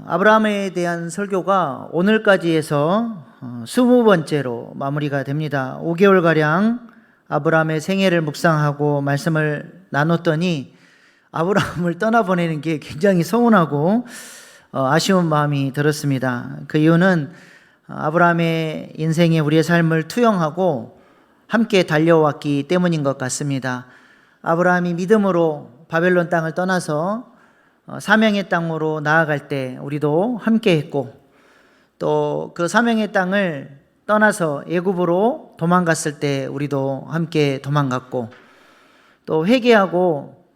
아브라함에 대한 설교가 오늘까지 해서 20번째로 마무리가 됩니다. 5개월가량 아브라함의 생애를 묵상하고 말씀을 나눴더니 아브라함을 떠나보내는 게 굉장히 서운하고 아쉬운 마음이 들었습니다. 그 이유는 아브라함의 인생에 우리의 삶을 투영하고 함께 달려왔기 때문인 것 같습니다. 아브라함이 믿음으로 바벨론 땅을 떠나서 사명의 땅으로 나아갈 때 우리도 함께 했고, 또 그 사명의 땅을 떠나서 애굽으로 도망갔을 때 우리도 함께 도망갔고, 또 회개하고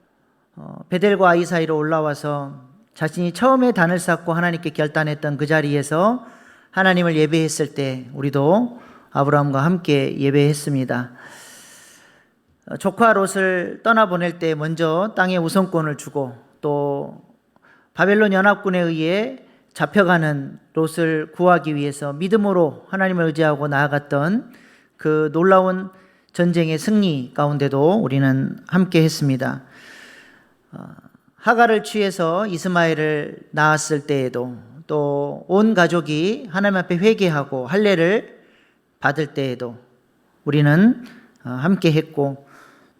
베델과 아이 사이로 올라와서 자신이 처음에 단을 쌓고 하나님께 결단했던 그 자리에서 하나님을 예배했을 때 우리도 아브라함과 함께 예배했습니다. 조카 롯을 떠나보낼 때 먼저 땅의 우선권을 주고, 또 바벨론 연합군에 의해 잡혀가는 롯을 구하기 위해서 믿음으로 하나님을 의지하고 나아갔던 그 놀라운 전쟁의 승리 가운데도 우리는 함께 했습니다. 하갈을 취해서 이스마엘을 낳았을 때에도, 또 온 가족이 하나님 앞에 회개하고 할례를 받을 때에도 우리는 함께 했고,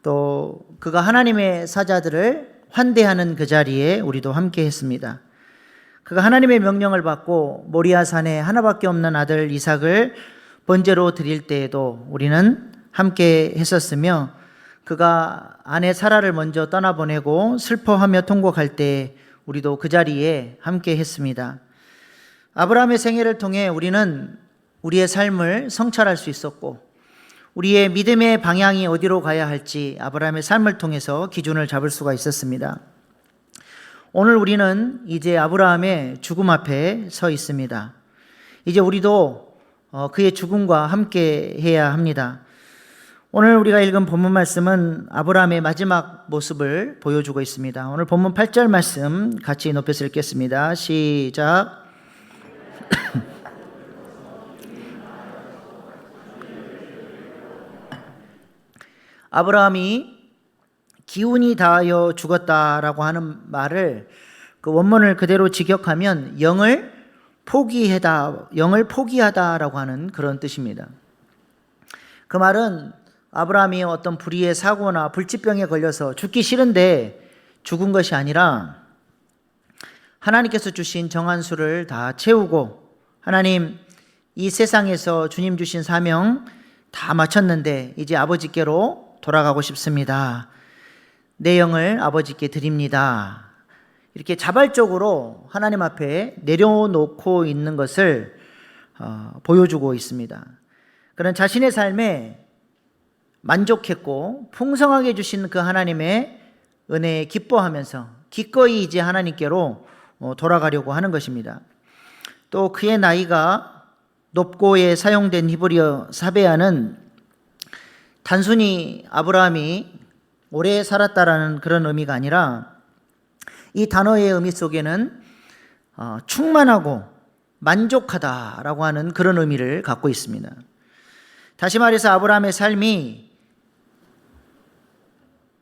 또 그가 하나님의 사자들을 환대하는 그 자리에 우리도 함께 했습니다. 그가 하나님의 명령을 받고 모리아 산에 하나밖에 없는 아들 이삭을 번제로 드릴 때에도 우리는 함께 했었으며, 그가 아내 사라를 먼저 떠나보내고 슬퍼하며 통곡할 때 우리도 그 자리에 함께 했습니다. 아브라함의 생애를 통해 우리는 우리의 삶을 성찰할 수 있었고, 우리의 믿음의 방향이 어디로 가야 할지 아브라함의 삶을 통해서 기준을 잡을 수가 있었습니다. 오늘 우리는 이제 아브라함의 죽음 앞에 서 있습니다. 이제 우리도 그의 죽음과 함께 해야 합니다. 오늘 우리가 읽은 본문 말씀은 아브라함의 마지막 모습을 보여주고 있습니다. 오늘 본문 8절 말씀 같이 높여서 읽겠습니다. 시작. 아브라함이 기운이 다하여 죽었다라고 하는 말을, 그 원문을 그대로 직역하면 영을 포기하다라고 하는 그런 뜻입니다. 그 말은 아브라함이 어떤 불의의 사고나 불치병에 걸려서 죽기 싫은데 죽은 것이 아니라 하나님께서 주신 정한 수를 다 채우고, 하나님 이 세상에서 주님 주신 사명 다 마쳤는데 이제 아버지께로 돌아가고 싶습니다. 내 영을 아버지께 드립니다. 이렇게 자발적으로 하나님 앞에 내려놓고 있는 것을 보여주고 있습니다. 그런 자신의 삶에 만족했고 풍성하게 주신 그 하나님의 은혜에 기뻐하면서 기꺼이 이제 하나님께로 돌아가려고 하는 것입니다. 또 그의 나이가 높고에 사용된 히브리어 사베아는 단순히 아브라함이 오래 살았다라는 그런 의미가 아니라, 이 단어의 의미 속에는 충만하고 만족하다라고 하는 그런 의미를 갖고 있습니다. 다시 말해서 아브라함의 삶이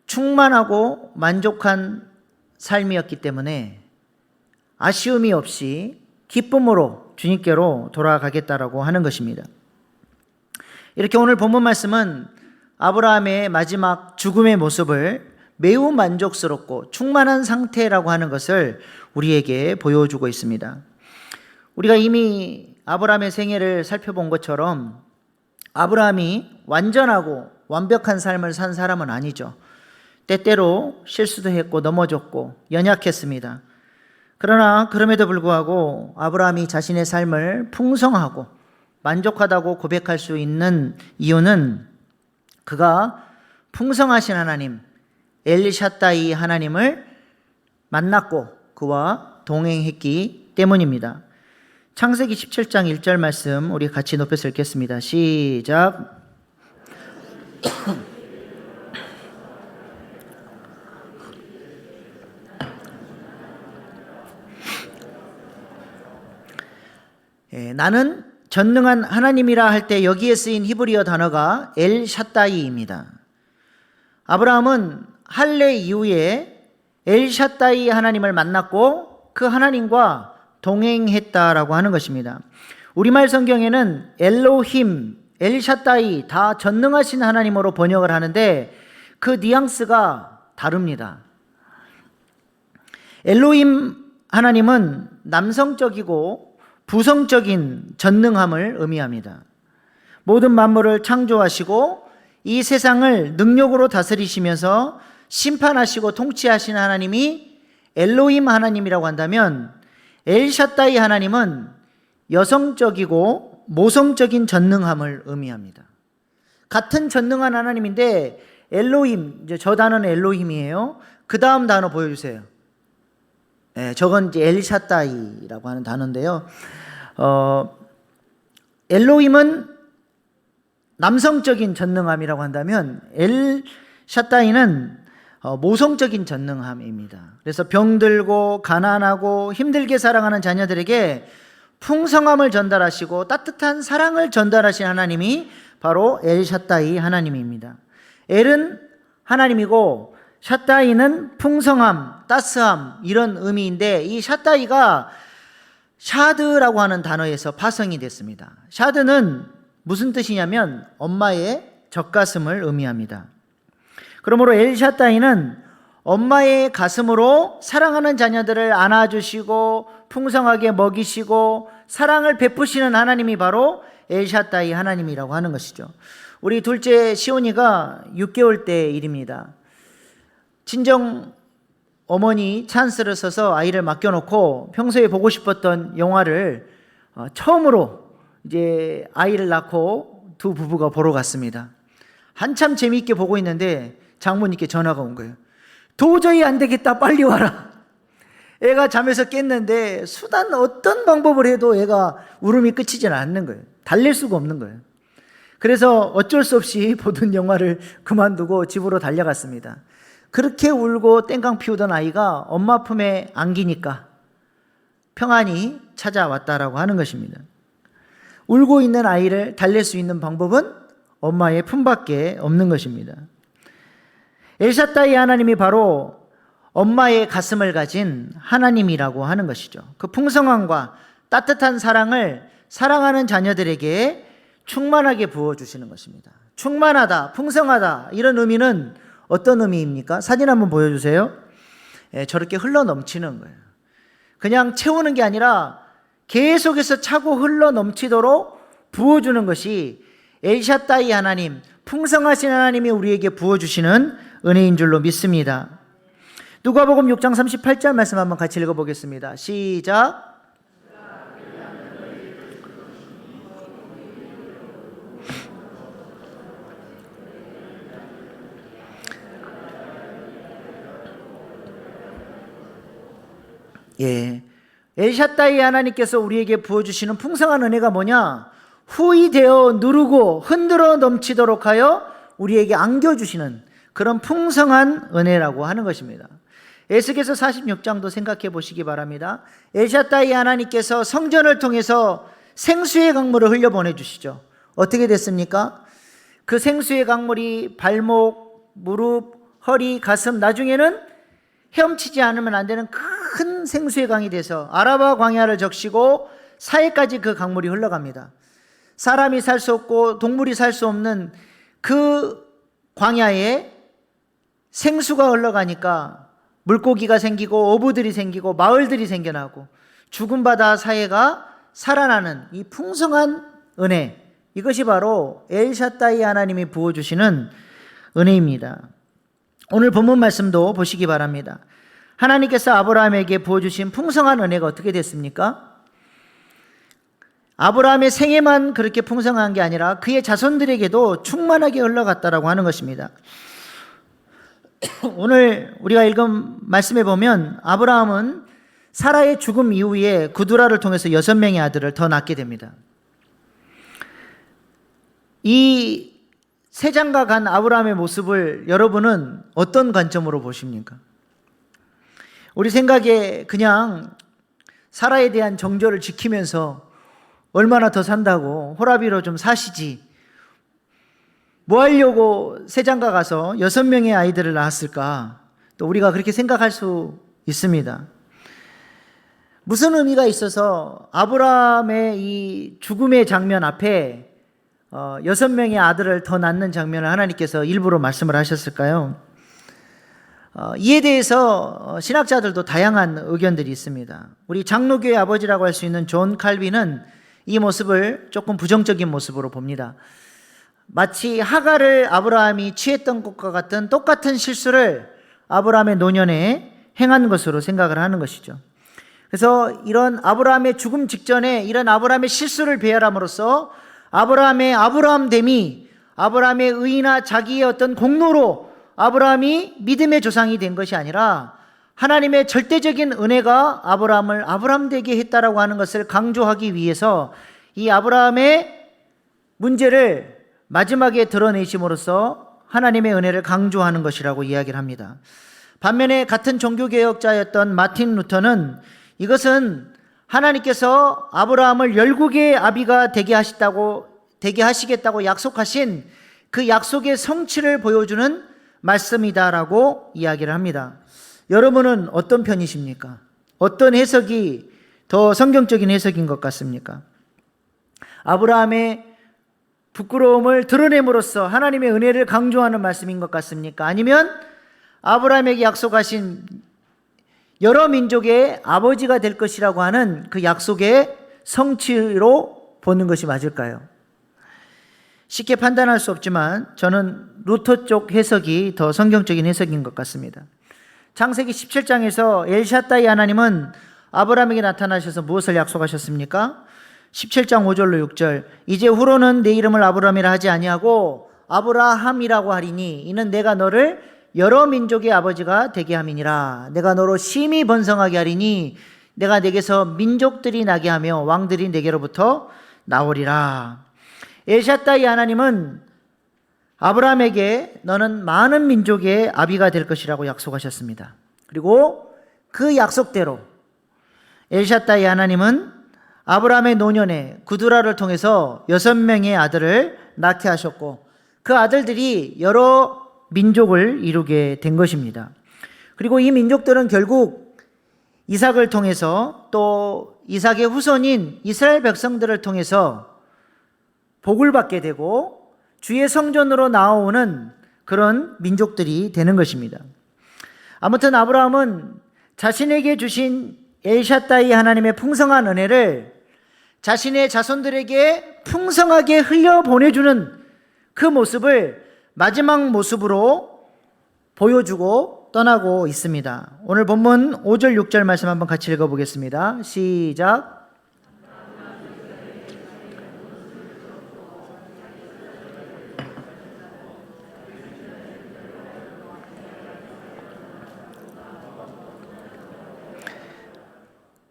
충만하고 만족한 삶이었기 때문에 아쉬움이 없이 기쁨으로 주님께로 돌아가겠다라고 하는 것입니다. 이렇게 오늘 본문 말씀은 아브라함의 마지막 죽음의 모습을 매우 만족스럽고 충만한 상태라고 하는 것을 우리에게 보여주고 있습니다. 우리가 이미 아브라함의 생애를 살펴본 것처럼 아브라함이 완전하고 완벽한 삶을 산 사람은 아니죠. 때때로 실수도 했고 넘어졌고 연약했습니다. 그러나 그럼에도 불구하고 아브라함이 자신의 삶을 풍성하고 만족하다고 고백할 수 있는 이유는 그가 풍성하신 하나님 엘샤다이 하나님을 만났고 그와 동행했기 때문입니다. 창세기 17장 1절 말씀 우리 같이 높여서 읽겠습니다. 시작. 나는 전능한 하나님이라 할 때 여기에 쓰인 히브리어 단어가 엘샤다이입니다. 아브라함은 할례 이후에 엘샤다이 하나님을 만났고 그 하나님과 동행했다라고 하는 것입니다. 우리말 성경에는 엘로힘, 엘샤다이 다 전능하신 하나님으로 번역을 하는데 그 뉘앙스가 다릅니다. 엘로힘 하나님은 남성적이고 부성적인 전능함을 의미합니다. 모든 만물을 창조하시고 이 세상을 능력으로 다스리시면서 심판하시고 통치하시는 하나님이 엘로힘 하나님이라고 한다면, 엘샤다이 하나님은 여성적이고 모성적인 전능함을 의미합니다. 같은 전능한 하나님인데 엘로힘, 이제 저 단어는 엘로힘이에요. 그 다음 단어 보여주세요. 저건 이제 엘샤다이라고 하는 단어인데요. 엘로힘은 남성적인 전능함이라고 한다면 엘샤다이는 모성적인 전능함입니다. 그래서 병들고 가난하고 힘들게 살아가는 자녀들에게 풍성함을 전달하시고 따뜻한 사랑을 전달하신 하나님이 바로 엘샤다이 하나님입니다. 엘은 하나님이고 샤다이는 풍성함, 따스함 이런 의미인데, 이 샤다이가 샤드라고 하는 단어에서 파생이 됐습니다. 샤드는 무슨 뜻이냐면 엄마의 젖가슴을 의미합니다. 그러므로 엘샤다이는 엄마의 가슴으로 사랑하는 자녀들을 안아주시고 풍성하게 먹이시고 사랑을 베푸시는 하나님이 바로 엘샤다이 하나님이라고 하는 것이죠. 우리 둘째 시온이가 6개월 때 일입니다. 친정 어머니 찬스를 써서 아이를 맡겨놓고 평소에 보고 싶었던 영화를 처음으로 이제 아이를 낳고 두 부부가 보러 갔습니다. 한참 재미있게 보고 있는데 장모님께 전화가 온 거예요. 도저히 안 되겠다, 빨리 와라. 애가 잠에서 깼는데 어떤 방법을 해도 애가 울음이 그치지 않는 거예요. 달랠 수가 없는 거예요. 그래서 어쩔 수 없이 보던 영화를 그만두고 집으로 달려갔습니다. 그렇게 울고 땡깡 피우던 아이가 엄마 품에 안기니까 평안이 찾아왔다라고 하는 것입니다. 울고 있는 아이를 달랠 수 있는 방법은 엄마의 품밖에 없는 것입니다. 엘샤다이 하나님이 바로 엄마의 가슴을 가진 하나님이라고 하는 것이죠. 그 풍성함과 따뜻한 사랑을 사랑하는 자녀들에게 충만하게 부어주시는 것입니다. 충만하다, 풍성하다 이런 의미는 어떤 의미입니까? 사진 한번 보여주세요. 저렇게 흘러 넘치는 거예요. 그냥 채우는 게 아니라 계속해서 차고 흘러 넘치도록 부어주는 것이 엘샤다이 하나님, 풍성하신 하나님이 우리에게 부어주시는 은혜인 줄로 믿습니다. 누가복음 6장 38절 말씀 한번 같이 읽어보겠습니다. 시작. 엘샤다이 하나님께서 우리에게 부어주시는 풍성한 은혜가 뭐냐? 후히 되어 누르고 흔들어 넘치도록 하여 우리에게 안겨주시는 그런 풍성한 은혜라고 하는 것입니다. 에스겔서 46장도 생각해 보시기 바랍니다. 엘샤다이 하나님께서 성전을 통해서 생수의 강물을 흘려보내주시죠. 어떻게 됐습니까? 그 생수의 강물이 발목, 무릎, 허리, 가슴, 나중에는 헤엄치지 않으면 안 되는 큰 생수의 강이 돼서 아라바 광야를 적시고 사해까지 그 강물이 흘러갑니다. 사람이 살 수 없고 동물이 살 수 없는 그 광야에 생수가 흘러가니까 물고기가 생기고 어부들이 생기고 마을들이 생겨나고 죽은 바다 사해가 살아나는 이 풍성한 은혜, 이것이 바로 엘샤다이 하나님이 부어주시는 은혜입니다. 오늘 본문 말씀도 보시기 바랍니다. 하나님께서 아브라함에게 부어주신 풍성한 은혜가 어떻게 됐습니까? 아브라함의 생애만 그렇게 풍성한 게 아니라 그의 자손들에게도 충만하게 흘러갔다라고 하는 것입니다. 오늘 우리가 읽은 말씀에 보면 아브라함은 사라의 죽음 이후에 구두라를 통해서 6명의 아들을 더 낳게 됩니다. 이 세장가 간 아브라함의 모습을 여러분은 어떤 관점으로 보십니까? 우리 생각에 그냥 사라에 대한 정절을 지키면서 얼마나 더 산다고 호라비로 좀 사시지, 뭐 하려고 세장가 가서 6명의 아이들을 낳았을까? 또 우리가 그렇게 생각할 수 있습니다. 무슨 의미가 있어서 아브라함의 이 죽음의 장면 앞에 6명의 아들을 더 낳는 장면을 하나님께서 일부러 말씀을 하셨을까요? 이에 대해서 신학자들도 다양한 의견들이 있습니다. 우리 장로교의 아버지라고 할 수 있는 존 칼빈은 이 모습을 조금 부정적인 모습으로 봅니다. 마치 하갈을 아브라함이 취했던 것과 같은 똑같은 실수를 아브라함의 노년에 행한 것으로 생각을 하는 것이죠. 그래서 이런 아브라함의 죽음 직전에 이런 아브라함의 실수를 배열함으로써 아브라함의 아브라함됨이 아브라함의 의나 자기의 어떤 공로로 아브라함이 믿음의 조상이 된 것이 아니라 하나님의 절대적인 은혜가 아브라함을 아브라함 되게 했다라고 하는 것을 강조하기 위해서 이 아브라함의 문제를 마지막에 드러내심으로써 하나님의 은혜를 강조하는 것이라고 이야기를 합니다. 반면에 같은 종교개혁자였던 마틴 루터는 이것은 하나님께서 아브라함을 열국의 아비가 되게 하시겠다고 약속하신 그 약속의 성취를 보여주는 말씀이다라고 이야기를 합니다. 여러분은 어떤 편이십니까? 어떤 해석이 더 성경적인 해석인 것 같습니까? 아브라함의 부끄러움을 드러냄으로써 하나님의 은혜를 강조하는 말씀인 것 같습니까? 아니면 아브라함에게 약속하신 여러 민족의 아버지가 될 것이라고 하는 그 약속의 성취로 보는 것이 맞을까요? 쉽게 판단할 수 없지만 저는 루터 쪽 해석이 더 성경적인 해석인 것 같습니다. 창세기 17장에서 엘샤다이 하나님은 아브라함에게 나타나셔서 무엇을 약속하셨습니까? 17장 5절로 6절 이제 후로는 내 이름을 아브라함이라 하지 아니하고 아브라함이라고 하리니 이는 내가 너를 여러 민족의 아버지가 되게 함이니라. 내가 너로 심히 번성하게 하리니 내가 내게서 민족들이 나게 하며 왕들이 내게로부터 나오리라. 엘샤다이 하나님은 아브라함에게 너는 많은 민족의 아비가 될 것이라고 약속하셨습니다. 그리고 그 약속대로 엘샤다이 하나님은 아브라함의 노년에 구두라를 통해서 6명의 아들을 낳게 하셨고 그 아들들이 여러 민족을 이루게 된 것입니다. 그리고 이 민족들은 결국 이삭을 통해서 또 이삭의 후손인 이스라엘 백성들을 통해서 복을 받게 되고 주의 성전으로 나오는 그런 민족들이 되는 것입니다. 아무튼 아브라함은 자신에게 주신 엘샤다이 하나님의 풍성한 은혜를 자신의 자손들에게 풍성하게 흘려보내주는 그 모습을 마지막 모습으로 보여주고 떠나고 있습니다. 오늘 본문 5절 6절 말씀 한번 같이 읽어보겠습니다. 시작.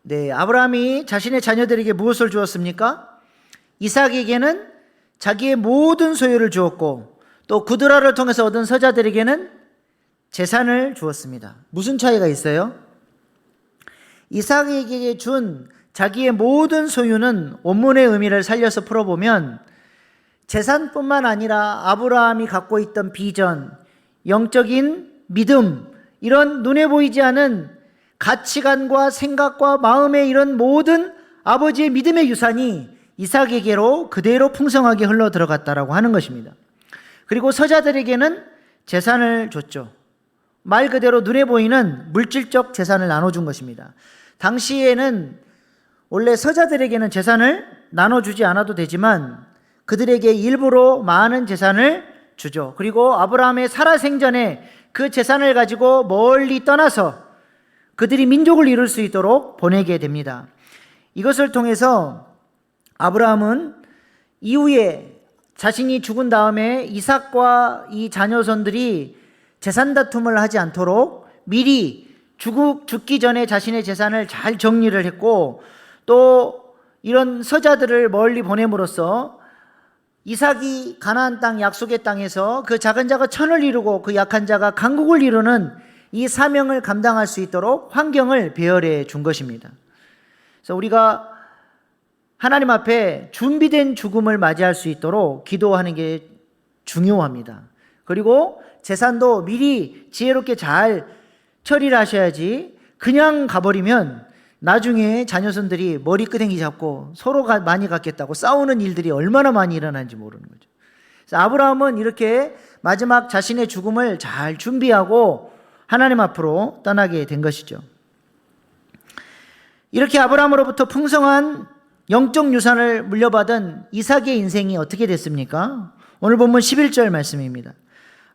네, 아브라함이 자신의 자녀들에게 무엇을 주었습니까? 이삭에게는 자기의 모든 소유를 주었고 또 구드라를 통해서 얻은 서자들에게는 재산을 주었습니다. 무슨 차이가 있어요? 이삭에게 준 자기의 모든 소유는 원문의 의미를 살려서 풀어보면 재산뿐만 아니라 아브라함이 갖고 있던 비전, 영적인 믿음, 이런 눈에 보이지 않은 가치관과 생각과 마음의 이런 모든 아버지의 믿음의 유산이 이삭에게로 그대로 풍성하게 흘러 들어갔다라고 하는 것입니다. 그리고 서자들에게는 재산을 줬죠. 말 그대로 눈에 보이는 물질적 재산을 나눠준 것입니다. 당시에는 원래 서자들에게는 재산을 나눠주지 않아도 되지만 그들에게 일부러 많은 재산을 주죠. 그리고 아브라함의 살아생전에 그 재산을 가지고 멀리 떠나서 그들이 민족을 이룰 수 있도록 보내게 됩니다. 이것을 통해서 아브라함은 이후에 자신이 죽은 다음에 이삭과 이 자녀손들이 재산 다툼을 하지 않도록 미리 죽기 전에 자신의 재산을 잘 정리를 했고 또 이런 서자들을 멀리 보냄으로써 이삭이 가나안 땅 약속의 땅에서 그 작은 자가 천을 이루고 그 약한 자가 강국을 이루는 이 사명을 감당할 수 있도록 환경을 배열해 준 것입니다. 그래서 우리가 하나님 앞에 준비된 죽음을 맞이할 수 있도록 기도하는 게 중요합니다. 그리고 재산도 미리 지혜롭게 잘 처리를 하셔야지 그냥 가버리면 나중에 자녀손들이 머리끄댕이 잡고 서로가 많이 갖겠다고 싸우는 일들이 얼마나 많이 일어나는지 모르는 거죠. 그래서 아브라함은 이렇게 마지막 자신의 죽음을 잘 준비하고 하나님 앞으로 떠나게 된 것이죠. 이렇게 아브라함으로부터 풍성한 영적 유산을 물려받은 이삭의 인생이 어떻게 됐습니까? 오늘 본문 11절 말씀입니다.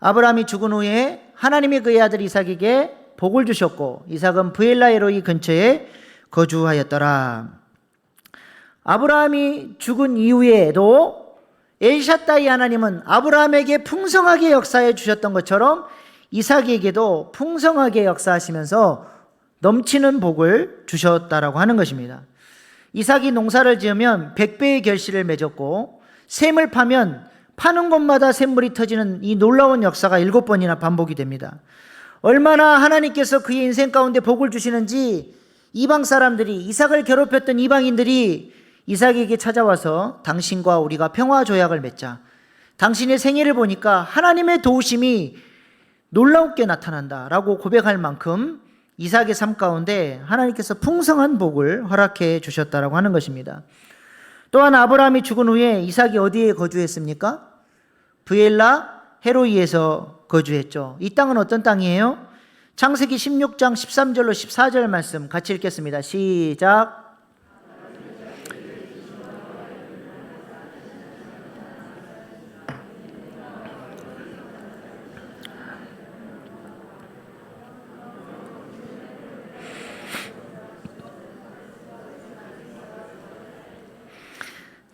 아브라함이 죽은 후에 하나님이 그의 아들 이삭에게 복을 주셨고 이삭은 브엘라에로이 근처에 거주하였더라. 아브라함이 죽은 이후에도 엘샤다이 하나님은 아브라함에게 풍성하게 역사해 주셨던 것처럼 이삭에게도 풍성하게 역사하시면서 넘치는 복을 주셨다라고 하는 것입니다. 이삭이 농사를 지으면 100배의 결실을 맺었고 샘을 파면 파는 곳마다 샘물이 터지는 이 놀라운 역사가 7번이나 반복이 됩니다. 얼마나 하나님께서 그의 인생 가운데 복을 주시는지 이방 사람들이, 이삭을 괴롭혔던 이방인들이 이삭에게 찾아와서 당신과 우리가 평화 조약을 맺자. 당신의 생애를 보니까 하나님의 도우심이 놀랍게 나타난다라고 고백할 만큼 이삭의 삶 가운데 하나님께서 풍성한 복을 허락해 주셨다라고 하는 것입니다. 또한 아브라함이 죽은 후에 이삭이 어디에 거주했습니까? 브엘라 헤로이에서 거주했죠. 이 땅은 어떤 땅이에요? 창세기 16장 13절로 14절 말씀 같이 읽겠습니다. 시작.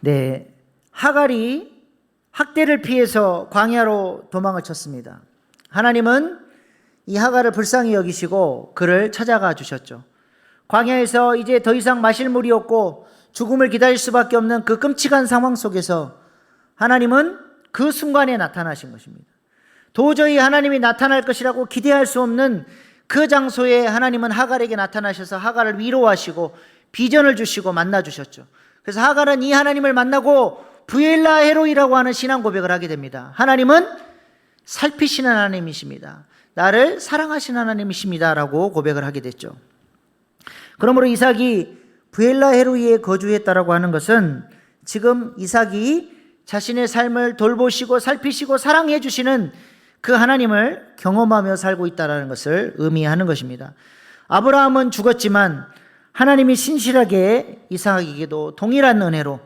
네, 하갈이 학대를 피해서 광야로 도망을 쳤습니다. 하나님은 이 하갈을 불쌍히 여기시고 그를 찾아가 주셨죠. 광야에서 이제 더 이상 마실 물이 없고 죽음을 기다릴 수밖에 없는 그 끔찍한 상황 속에서 하나님은 그 순간에 나타나신 것입니다. 도저히 하나님이 나타날 것이라고 기대할 수 없는 그 장소에 하나님은 하갈에게 나타나셔서 하갈을 위로하시고 비전을 주시고 만나 주셨죠. 그래서 하갈은 이 하나님을 만나고 브엘라 헤로이라고 하는 신앙 고백을 하게 됩니다. 하나님은 살피시는 하나님이십니다. 나를 사랑하시는 하나님이십니다 라고 고백을 하게 됐죠. 그러므로 이삭이 브엘라 헤로이에 거주했다라고 하는 것은 지금 이삭이 자신의 삶을 돌보시고 살피시고 사랑해 주시는 그 하나님을 경험하며 살고 있다는 것을 의미하는 것입니다. 아브라함은 죽었지만 하나님이 신실하게 이삭에게도 동일한 은혜로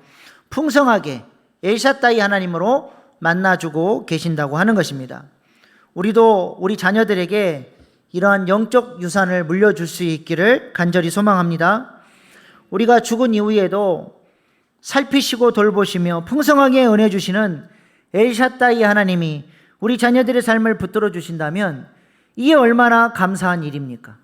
풍성하게 엘샤다이 하나님으로 만나주고 계신다고 하는 것입니다. 우리도 우리 자녀들에게 이러한 영적 유산을 물려줄 수 있기를 간절히 소망합니다. 우리가 죽은 이후에도 살피시고 돌보시며 풍성하게 은혜 주시는 엘샤다이 하나님이 우리 자녀들의 삶을 붙들어 주신다면 이게 얼마나 감사한 일입니까?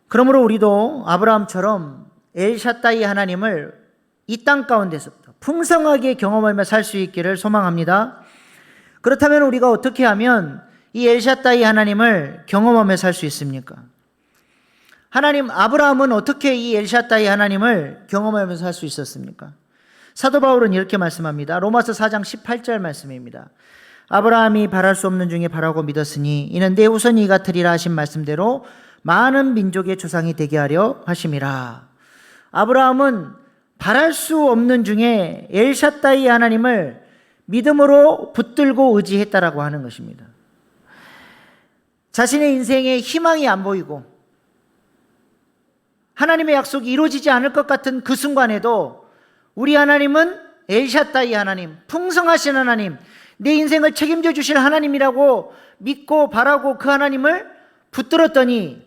그러므로 우리도 아브라함처럼 엘샤다이 하나님을 이 땅 가운데서부터 풍성하게 경험하며 살 수 있기를 소망합니다. 그렇다면 우리가 어떻게 하면 이 엘샤다이 하나님을 경험하며 살 수 있습니까? 아브라함은 어떻게 이 엘샤다이 하나님을 경험하면서 살 수 있었습니까? 사도 바울은 이렇게 말씀합니다. 로마서 4장 18절 말씀입니다. 아브라함이 바랄 수 없는 중에 바라고 믿었으니 이는 내 후손이 이 같으리라 하신 말씀대로 많은 민족의 조상이 되게 하려 하심이라. 아브라함은 바랄 수 없는 중에 엘샤다이 하나님을 믿음으로 붙들고 의지했다라고 하는 것입니다. 자신의 인생에 희망이 안 보이고 하나님의 약속이 이루어지지 않을 것 같은 그 순간에도 우리 하나님은 엘샤다이 하나님, 풍성하신 하나님, 내 인생을 책임져 주실 하나님이라고 믿고 바라고 그 하나님을 붙들었더니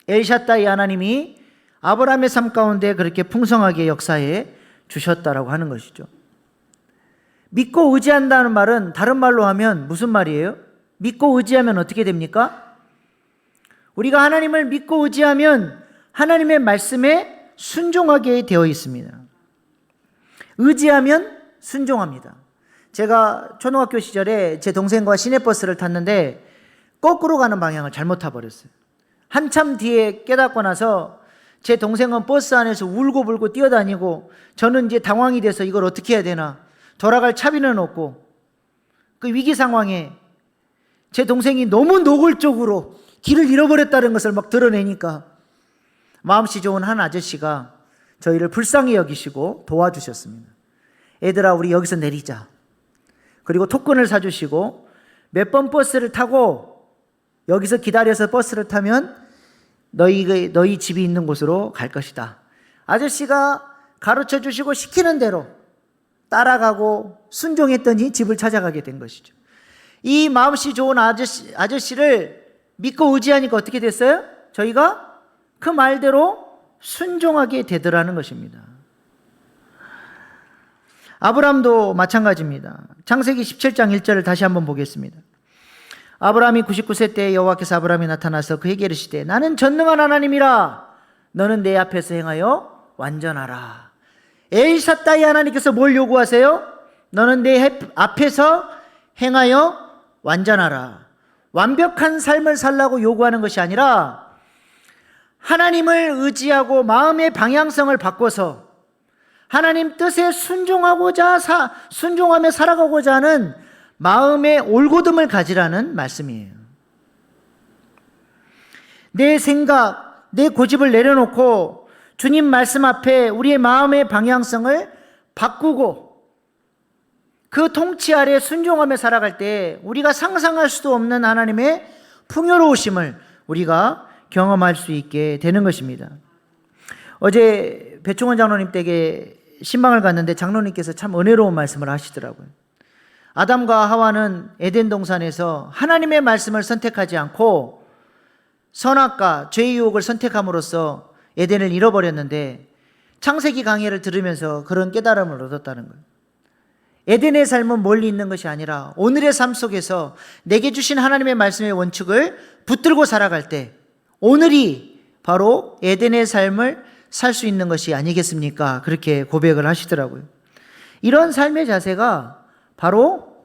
엘샤다이 하나님이 아브라함의 삶 가운데 그렇게 풍성하게 역사해 주셨다라고 하는 것이죠. 믿고 의지한다는 말은 다른 말로 하면 무슨 말이에요? 믿고 의지하면 어떻게 됩니까? 우리가 하나님을 믿고 의지하면 하나님의 말씀에 순종하게 되어 있습니다. 의지하면 순종합니다. 제가 초등학교 시절에 제 동생과 시내버스를 탔는데 거꾸로 가는 방향을 잘못 타버렸어요. 한참 뒤에 깨닫고 나서 제 동생은 버스 안에서 울고불고 뛰어다니고 저는 이제 당황이 돼서 이걸 어떻게 해야 되나, 돌아갈 차비는 없고 그 위기 상황에 제 동생이 너무 노골적으로 길을 잃어버렸다는 것을 막 드러내니까 마음씨 좋은 한 아저씨가 저희를 불쌍히 여기시고 도와주셨습니다. 애들아, 우리 여기서 내리자. 그리고 토큰을 사주시고 몇 번 버스를 타고 여기서 기다려서 버스를 타면 너희 집이 있는 곳으로 갈 것이다. 아저씨가 가르쳐 주시고 시키는 대로 따라가고 순종했더니 집을 찾아가게 된 것이죠. 이 마음씨 좋은 아저씨를 믿고 의지하니까 어떻게 됐어요? 저희가 그 말대로 순종하게 되더라는 것입니다. 아브라함도 마찬가지입니다. 창세기 17장 1절을 다시 한번 보겠습니다. 아브라함이 99세 때 여호와께서 아브라함에 나타나서 그에게 이르시되 나는 전능한 하나님이라 너는 내 앞에서 행하여 완전하라. 엘샤다이 하나님께서 뭘 요구하세요? 너는 내 앞에서 행하여 완전하라. 완벽한 삶을 살라고 요구하는 것이 아니라 하나님을 의지하고 마음의 방향성을 바꿔서 하나님 뜻에 순종하며 살아가고자 하는 마음의 올곧음을 가지라는 말씀이에요. 내 생각, 내 고집을 내려놓고 주님 말씀 앞에 우리의 마음의 방향성을 바꾸고 그 통치 아래 순종하며 살아갈 때 우리가 상상할 수도 없는 하나님의 풍요로우심을 우리가 경험할 수 있게 되는 것입니다. 어제 배충원 장로님 댁에 신방을 갔는데 장로님께서 참 은혜로운 말씀을 하시더라고요. 아담과 하와는 에덴 동산에서 하나님의 말씀을 선택하지 않고 선악과 죄의 유혹을 선택함으로써 에덴을 잃어버렸는데 창세기 강해를 들으면서 그런 깨달음을 얻었다는 거예요. 에덴의 삶은 멀리 있는 것이 아니라 오늘의 삶 속에서 내게 주신 하나님의 말씀의 원칙을 붙들고 살아갈 때 오늘이 바로 에덴의 삶을 살 수 있는 것이 아니겠습니까? 그렇게 고백을 하시더라고요. 이런 삶의 자세가 바로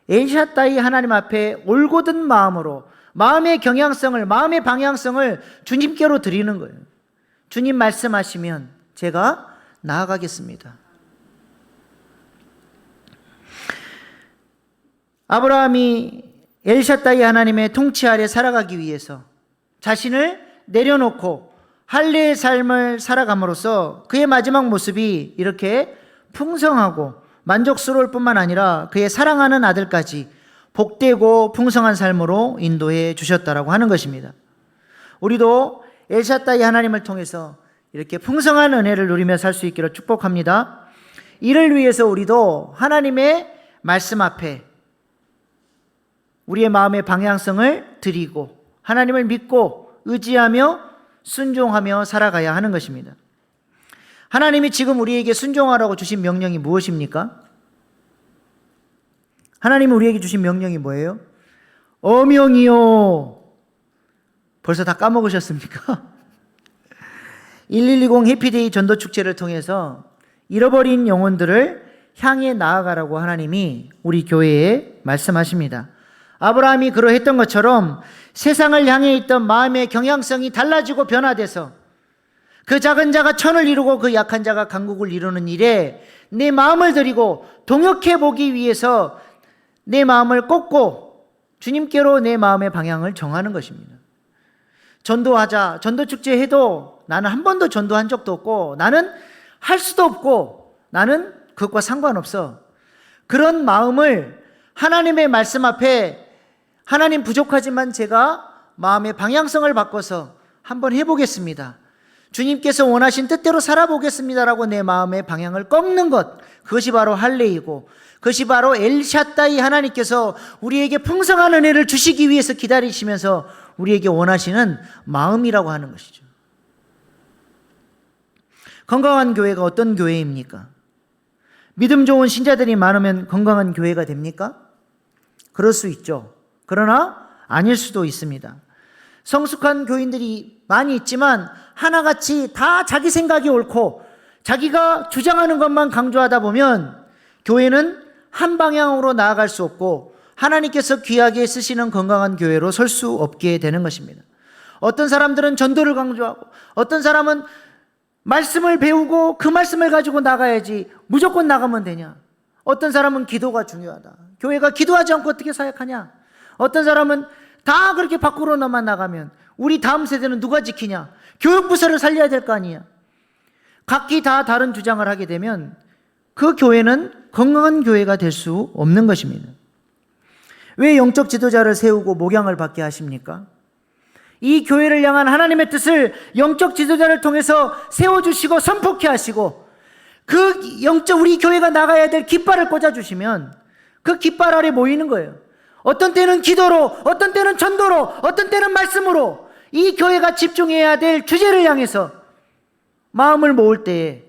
엘샤다이 하나님 앞에 올곧은 마음으로 마음의 경향성을, 마음의 방향성을 주님께로 드리는 거예요. 주님 말씀하시면 제가 나아가겠습니다. 아브라함이 엘샤다이 하나님의 통치 아래 살아가기 위해서 자신을 내려놓고 할례의 삶을 살아감으로써 그의 마지막 모습이 이렇게 풍성하고 만족스러울 뿐만 아니라 그의 사랑하는 아들까지 복되고 풍성한 삶으로 인도해 주셨다라고 하는 것입니다. 우리도 엘샤다이 하나님을 통해서 이렇게 풍성한 은혜를 누리며 살 수 있기를 축복합니다. 이를 위해서 우리도 하나님의 말씀 앞에 우리의 마음의 방향성을 드리고 하나님을 믿고 의지하며 순종하며 살아가야 하는 것입니다. 하나님이 지금 우리에게 순종하라고 주신 명령이 무엇입니까? 하나님이 우리에게 주신 명령이 뭐예요? 어명이요. 벌써 다 까먹으셨습니까? 1120 해피데이 전도축제를 통해서 잃어버린 영혼들을 향해 나아가라고 하나님이 우리 교회에 말씀하십니다. 아브라함이 그러했던 것처럼 세상을 향해 있던 마음의 경향성이 달라지고 변화돼서 그 작은 자가 천을 이루고 그 약한 자가 강국을 이루는 일에 내 마음을 드리고 동역해 보기 위해서 내 마음을 꽂고 주님께로 내 마음의 방향을 정하는 것입니다. 전도하자, 전도축제 해도 나는 한 번도 전도한 적도 없고 나는 할 수도 없고 나는 그것과 상관없어. 그런 마음을 하나님의 말씀 앞에 하나님 부족하지만 제가 마음의 방향성을 바꿔서 한번 해보겠습니다. 주님께서 원하신 뜻대로 살아보겠습니다라고 내 마음의 방향을 꺾는 것, 그것이 바로 할례이고 그것이 바로 엘샤다이 하나님께서 우리에게 풍성한 은혜를 주시기 위해서 기다리시면서 우리에게 원하시는 마음이라고 하는 것이죠. 건강한 교회가 어떤 교회입니까? 믿음 좋은 신자들이 많으면 건강한 교회가 됩니까? 그럴 수 있죠. 그러나 아닐 수도 있습니다. 성숙한 교인들이 많이 있지만 하나같이 다 자기 생각이 옳고 자기가 주장하는 것만 강조하다 보면 교회는 한 방향으로 나아갈 수 없고 하나님께서 귀하게 쓰시는 건강한 교회로 설 수 없게 되는 것입니다. 어떤 사람들은 전도를 강조하고 어떤 사람은 말씀을 배우고 그 말씀을 가지고 나가야지 무조건 나가면 되냐. 어떤 사람은 기도가 중요하다. 교회가 기도하지 않고 어떻게 사역하냐. 어떤 사람은 다 그렇게 밖으로만 나가면 우리 다음 세대는 누가 지키냐? 교육부서를 살려야 될 거 아니야. 각기 다 다른 주장을 하게 되면 그 교회는 건강한 교회가 될 수 없는 것입니다. 왜 영적 지도자를 세우고 목양을 받게 하십니까? 이 교회를 향한 하나님의 뜻을 영적 지도자를 통해서 세워주시고 선포케 하시고 그 영적 우리 교회가 나가야 될 깃발을 꽂아주시면 그 깃발 아래 모이는 거예요. 어떤 때는 기도로, 어떤 때는 전도로, 어떤 때는 말씀으로 이 교회가 집중해야 될 주제를 향해서 마음을 모을 때에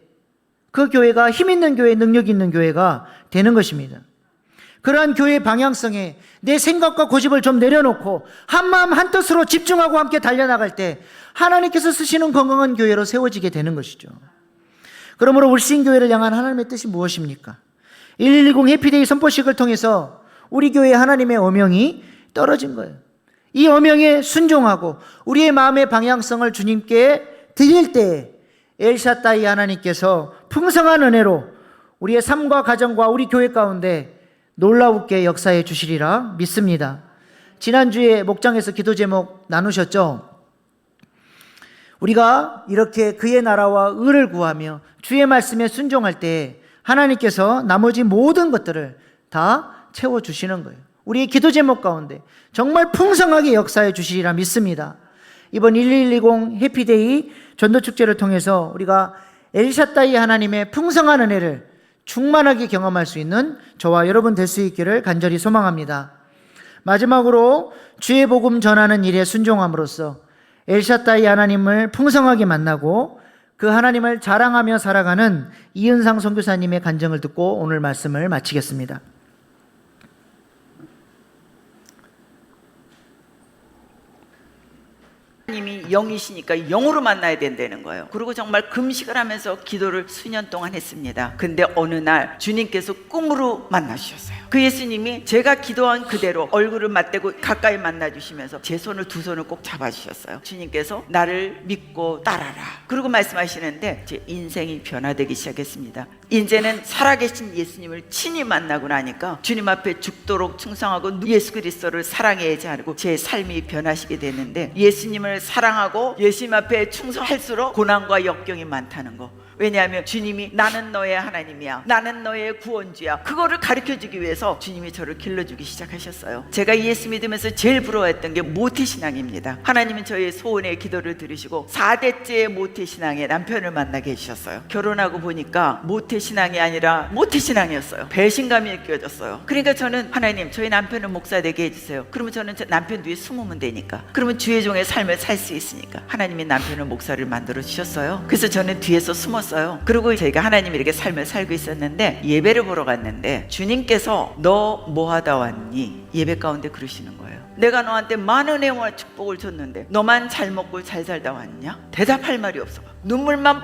그 교회가 힘 있는 교회, 능력 있는 교회가 되는 것입니다. 그러한 교회의 방향성에 내 생각과 고집을 좀 내려놓고 한마음 한뜻으로 집중하고 함께 달려나갈 때 하나님께서 쓰시는 건강한 교회로 세워지게 되는 것이죠. 그러므로 울신교회를 향한 하나님의 뜻이 무엇입니까? 1110 해피데이 선포식을 통해서 우리 교회에 하나님의 어명이 떨어진 거예요. 이 어명에 순종하고 우리의 마음의 방향성을 주님께 드릴 때 엘샤다이 하나님께서 풍성한 은혜로 우리의 삶과 가정과 우리 교회 가운데 놀라우게 역사해 주시리라 믿습니다. 지난주에 목장에서 기도 제목 나누셨죠? 우리가 이렇게 그의 나라와 의를 구하며 주의 말씀에 순종할 때 하나님께서 나머지 모든 것들을 다 채워주시는 거예요. 우리의 기도 제목 가운데 정말 풍성하게 역사해 주시리라 믿습니다. 이번 1120 해피데이 전도축제를 통해서 우리가 엘샤다이 하나님의 풍성한 은혜를 충만하게 경험할 수 있는 저와 여러분 될 수 있기를 간절히 소망합니다. 마지막으로 주의 복음 전하는 일에 순종함으로써 엘샤다이 하나님을 풍성하게 만나고 그 하나님을 자랑하며 살아가는 이은상 선교사님의 간증을 듣고 오늘 말씀을 마치겠습니다. 하나님이 영이시니까 영으로 만나야 된다는 거예요. 그리고 정말 금식을 하면서 기도를 수년 동안 했습니다. 근데 어느 날 주님께서 꿈으로 만나주셨어요. 그 예수님이 제가 기도한 그대로 얼굴을 맞대고 가까이 만나주시면서 제 손을 두 손을 꼭 잡아주셨어요. 주님께서 나를 믿고 따라라. 그리고 말씀하시는데 제 인생이 변화되기 시작했습니다. 이제는 살아계신 예수님을 친히 만나고 나니까 주님 앞에 죽도록 충성하고 예수 그리스도를 사랑해야지 하고 제 삶이 변하시게 됐는데, 예수님을 사랑하고 예수님 앞에 충성할수록 고난과 역경이 많다는 거. 왜냐하면 주님이 나는 너의 하나님이야, 나는 너의 구원주야, 그거를 가르쳐주기 위해서 주님이 저를 길러주기 시작하셨어요. 제가 예수 믿으면서 제일 부러워했던 게 모태신앙입니다. 하나님은 저의 소원의 기도를 들으시고 4대째 모태신앙의 남편을 만나게 해주셨어요. 결혼하고 보니까 모태신앙이 아니라 모태신앙이었어요. 배신감이 느껴졌어요. 그러니까 저는 하나님, 저희 남편은 목사 되게 해주세요. 그러면 저는 저 남편 뒤에 숨으면 되니까, 그러면 주의 종의 삶을 살 수 있으니까 하나님이 남편을 목사를 만들어 주셨어요. 그래서 저는 뒤에서 숨었어요. 그리고 저희가 하나님 이렇게 삶을 살고 있었는데, 예배를 보러 갔는데 주님께서 너 뭐 하다 왔니? 예배 가운데 그러시는 거예요. 내가 너한테 많은 애와 축복을 줬는데 너만 잘 먹고 잘 살다 왔냐? 대답할 말이 없어. 눈물만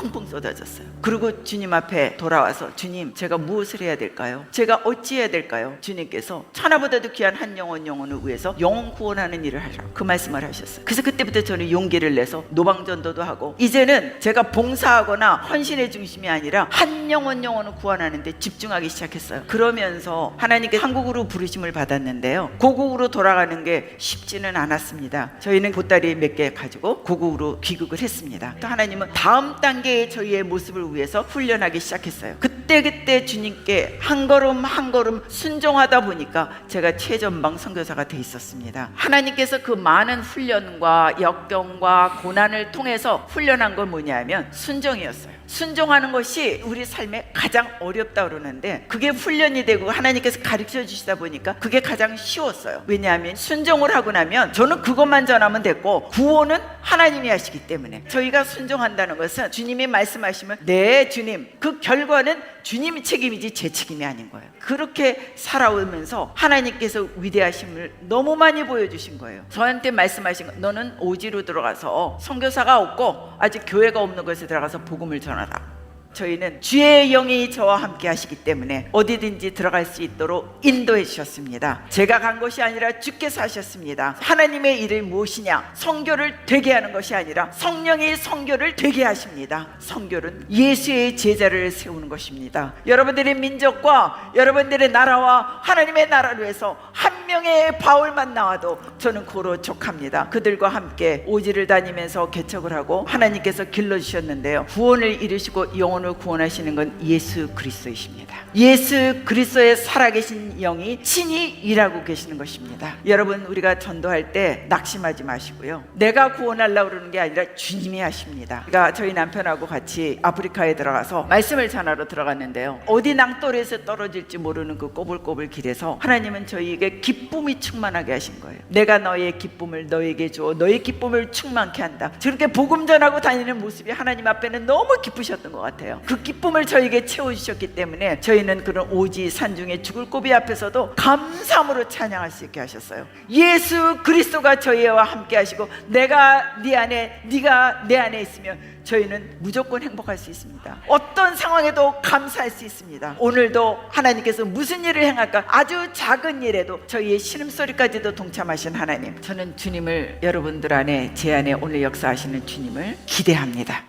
펑펑 쏟아졌어요. 그리고 주님 앞에 돌아와서, 주님, 제가 무엇을 해야 될까요? 제가 어찌해야 될까요? 주님께서 천하보다도 귀한 한 영혼을 위해서 영혼 구원하는 일을 하라, 그 말씀을 하셨어요. 그래서 그때부터 저는 용기를 내서 노방전도도 하고, 이제는 제가 봉사하거나 헌신의 중심이 아니라 한 영혼을 구원하는 데 집중하기 시작했어요. 그러면서 하나님께 한국으로 부르심을 받았는데요, 고국으로 돌아가는 게 쉽지는 않았습니다. 저희는 보따리 몇 개 가지고 고국으로 귀국을 했습니다. 또 하나님은 다음 단계의 저희의 모습을 위해서 훈련하기 시작했어요. 그때 주님께 한 걸음 한 걸음 순종하다 보니까 제가 최전방 선교사가 돼 있었습니다. 하나님께서 그 많은 훈련과 역경과 고난을 통해서 훈련한 건 뭐냐면 순종이었어요. 순종하는 것이 우리 삶에 가장 어렵다 그러는데, 그게 훈련이 되고 하나님께서 가르쳐 주시다 보니까 그게 가장 쉬웠어요. 왜냐하면 순종을 하고 나면 저는 그것만 전하면 됐고, 구원은 하나님이 하시기 때문에. 저희가 순종한다는 것은 주님이 말씀하시면 네 주님, 그 결과는 주님이 책임이지 제 책임이 아닌 거예요. 그렇게 살아오면서 하나님께서 위대하심을 너무 많이 보여주신 거예요. 저한테 말씀하신 거, 너는 오지로 들어가서 선교사가 없고 아직 교회가 없는 곳에 들어가서 복음을 전하라. 저희는 주의 영이 저와 함께 하시기 때문에 어디든지 들어갈 수 있도록 인도해 주셨습니다. 제가 간 것이 아니라 주께서 하셨습니다. 하나님의 일이 무엇이냐? 성교를 되게 하는 것이 아니라 성령이 성교를 되게 하십니다. 성교는 예수의 제자를 세우는 것입니다. 여러분들의 민족과 여러분들의 나라와 하나님의 나라를 위해서 한 명의 바울만 나와도 저는 고로 족합니다. 그들과 함께 오지를 다니면서 개척을 하고 하나님께서 길러주셨는데요, 구원을 이루시고 영혼을 구원하시는 건 예수 그리스도이십니다. 예수 그리스도의 살아계신 영이 친히 일하고 계시는 것입니다. 여러분, 우리가 전도할 때 낙심하지 마시고요, 내가 구원하려고 그러는 게 아니라 주님이 하십니다. 그러니까 저희 남편하고 같이 아프리카에 들어가서 말씀을 전하러 들어갔는데요, 어디 낭떠러에서 떨어질지 모르는 그 꼬불꼬불 길에서 하나님은 저희에게 기쁨이 충만하게 하신 거예요. 내가 너의 기쁨을 너에게 주어 너의 기쁨을 충만케 한다. 저렇게 복음 전하고 다니는 모습이 하나님 앞에는 너무 기쁘셨던 것 같아요. 그 기쁨을 저에게 채워주셨기 때문에 저희는 그런 오지 산중에 죽을 고비 앞에서도 감사함으로 찬양할 수 있게 하셨어요. 예수 그리스도가 저희와 함께 하시고 내가 네 안에, 네가 내 안에 있으면 저희는 무조건 행복할 수 있습니다. 어떤 상황에도 감사할 수 있습니다. 오늘도 하나님께서 무슨 일을 행할까, 아주 작은 일에도 저희의 신음소리까지도 동참하신 하나님, 저는 주님을, 여러분들 안에, 제 안에 오늘 역사하시는 주님을 기대합니다.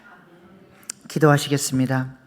기도하시겠습니다.